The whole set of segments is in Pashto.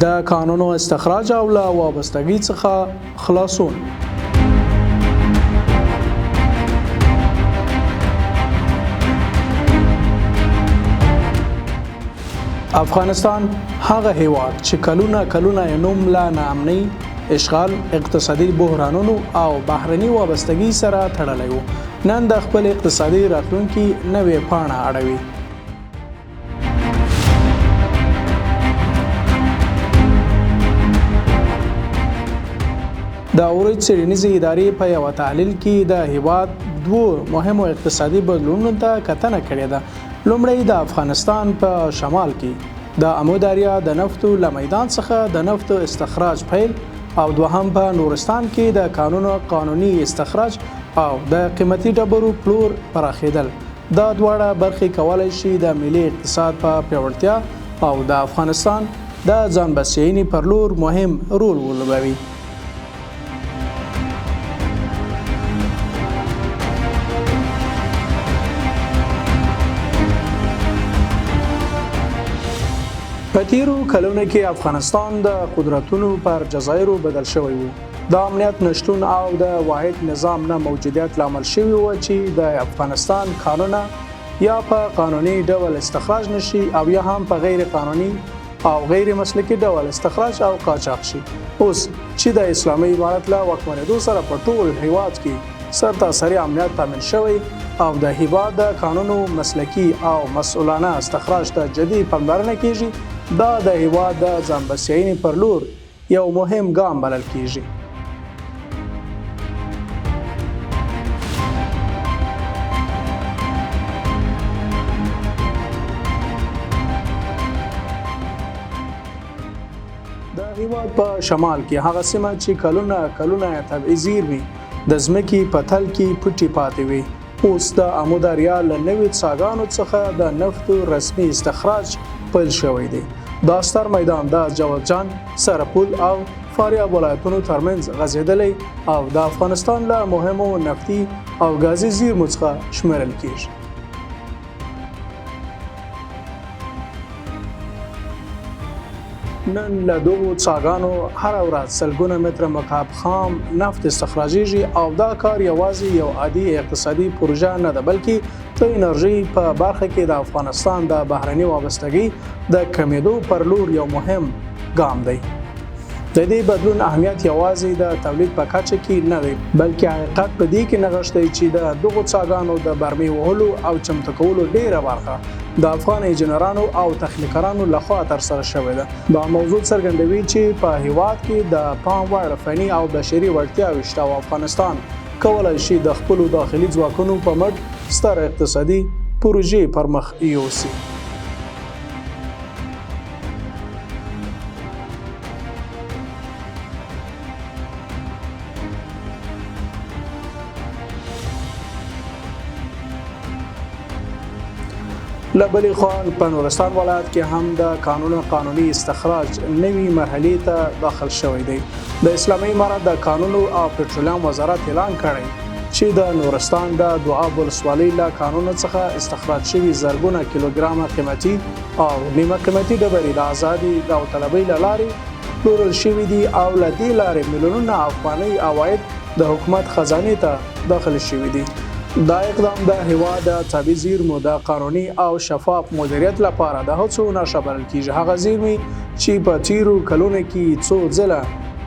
د کانونو استخراج او له وابستګۍ څخه خلاصون. افغانستان هغه هیواد چې کلونه نوم لا ناامنۍ، اشغال، اقتصادي بحرانونو او بهرني وابستګۍ سره تړلی و، نن د خپل اقتصادي راتلونکي نوې پاڼه اړوي. د اورید څېړنیزې ادارې په یوه تحلیل کې د هیواد دوو مهمو اقتصادي بدلونونو ته کتنه کړې ده. لومړی د افغانستان په شمال کې د امو دریا د نفتو له میدان څخه د نفتو استخراج پیل، او دوهم په نورستان کې د کانونو قانوني استخراج او د قیمتي ډبرو پلور پراخېدل. دا دواړه برخې کولی شي د ملي اقتصاد په پیاوړتیا او د افغانستان د ځان بسیاینې پر لور مهم رول ولوبوي. په تیرو کلونو کې افغانستان د قدرتونو پر جزایرو بدل شوی و. د امنیت نشتون او د واحد نظام نه موجودیت لامل شوی و چې د افغانستان کانونه یا په قانوني ډول استخراج نشي او یا هم په غیر قانوني او غیر مسلکي ډول استخراج او قاچاق شي. اوس چې د اسلامي امارت له واکمنېدو سره په ټول هیواد کې سرتاسري امنیت تامین شوی او د هیواد د قانونو مسلکي او مسؤلانه استخراج ته جدي پاملرنه کیږي، دا د هیواد د ځان بسیاینې پر لور یو مهم ګام بلل کیږي. د هیواد په شمال کې هغه سیمه چې کلونه طبیعي زیرمې د ځمکې په تل کې پټې پاتې وي، اوس د امو دریا له نویو څاګانو څخه د نفتو رسمي استخراج پیل شوی دی. دا ستر میدان د جوزجان، سرپل او فاریاب ولایتونو ترمنځ غځېدلی او د افغانستان له مهمو نفتي او ګازي زیرمو څخه شمیرل کیږي. نن له دغو څاګانو هره ورځ سلګونه متره مکعب خام نفت استخراجېږي او دا کار یوازې یو عادي اقتصادي پروژه نه ده، بلکې د انرژي په برخه کې د افغانستان د بهرني وابستګۍ د کمیدو پر لور یو مهم ګام دی. د دې بدلون اهمیت یوازې د تولید په کچه کې نه دی، بلکې حقیقت په دې کې نغښتی چې د دغو څاګانو د برمې وهلو او چمتو کولو ډیره برخه د افغان انجینرانو او تخنیکرانو لخوا ترسره شوې ده. دا موضوع څرګندوي چې په هیواد کې د پام وړ فني او بشري وړتیاوې شته او افغانستان کولی شي د خپلو داخلي ځواکونو په مټ ستر اقتصادي پروژې پر مخ یوسي. له بلې خوا په نورستان ولایت کې هم د کانونو قانوني استخراج نوې مرحلې ته داخل شوی دی. د اسلامي امارت د کانونو او پټرولیم وزارت اعلان کړی چې د نورستان د دوعاب ولسوالۍ له کانونو څخه استخراج شوي زرګونه کیلوګرامه قیمتي او نیمه قیمتي ډبرې د ازادي داوطلبۍ له لارې پلورل شوي دي او له دې لارې میلیونونه افغانۍ عواید د حکومت خزانې ته داخل شوي دي. دا اقدام د هیواد د طبیعي زیرمو د قانوني او شفاف مدیریت لپاره د هڅو نښه بلل کیږي. هغه زیرمې چې په تیرو کلونو کې څو ځله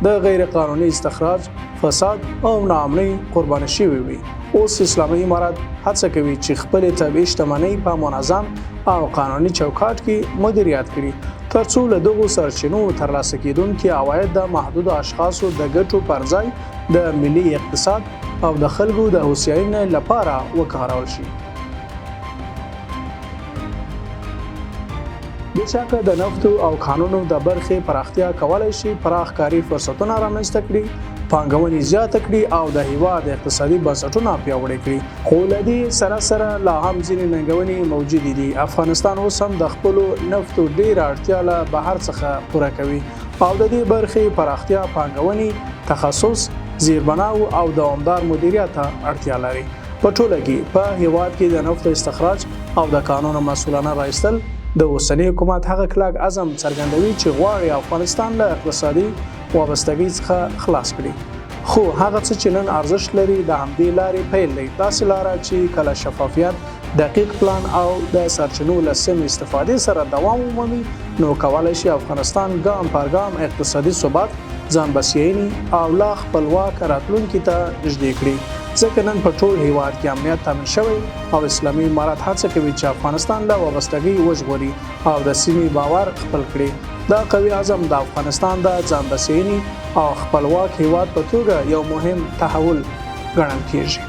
د غیر قانوني استخراج، فساد او ناامنۍ قرباني شوي وي. اوس اسلامي امارت هڅه کوي چې خپل طبیعي شتمنۍ په منظم او قانوني چوکاټ کې مدیریت کړي، ترڅو له دغو سرچینو ترلاسه کیدونکي عواید د محدودو اشخاصو د ګټو پر ځای د ملي اقتصاد او د خلکو د هوساینې لپاره وکارول شي. بېشکه د نفتو او کانونو د برخې پراختیا کولی شي پراخ کاري فرصتونه رامنځته کړي، پانګونې زیاته کړي او د هیواد اقتصادي بنسټونه پیاوړي کړي. خو له دې سره سره لا هم ځینې ننګونې موجودې دي. افغانستان اوس هم د خپلو نفتو ډېره اړتیا له بهر څخه پوره کوي او د دې برخې پراختیا پانګونې، تخصص، زیربناو او دوامدار مدیریت ته اړتیا لري. په ټوله کې په هیواد کې د نفتو استخراج او د کانونو مسؤلانه راایستل د اوسني حکومت هغه کلک عزم څرګندوي چې غواړي افغانستان له اقتصادي وابستګۍ څخه خلاص کړي، خو هغه څه چې نن ارزښت لري د همدې لارې پیل دی، داسې لاره چې کله شفافیت، دقیق پلان او د سرچینو له سمې استفادې سره دوام ومومي، نو کولی شي افغانستان ګام پر ګام اقتصادي ثبات، ځان بسیاینې او لا خپلواک راتلونکي ته نږدې کړي. ځکه نن په ټول هیواد کې امنیت تامین شوی او اسلامي امارت هڅه کوي چې افغانستان له وابستګۍ وژغوري او د سیمې باور خپل کړي. دا قوي عزم د افغانستان د ځان بسیاینې او خپلواک هیواد په توګه یو مهم تحول ګڼل کیږي.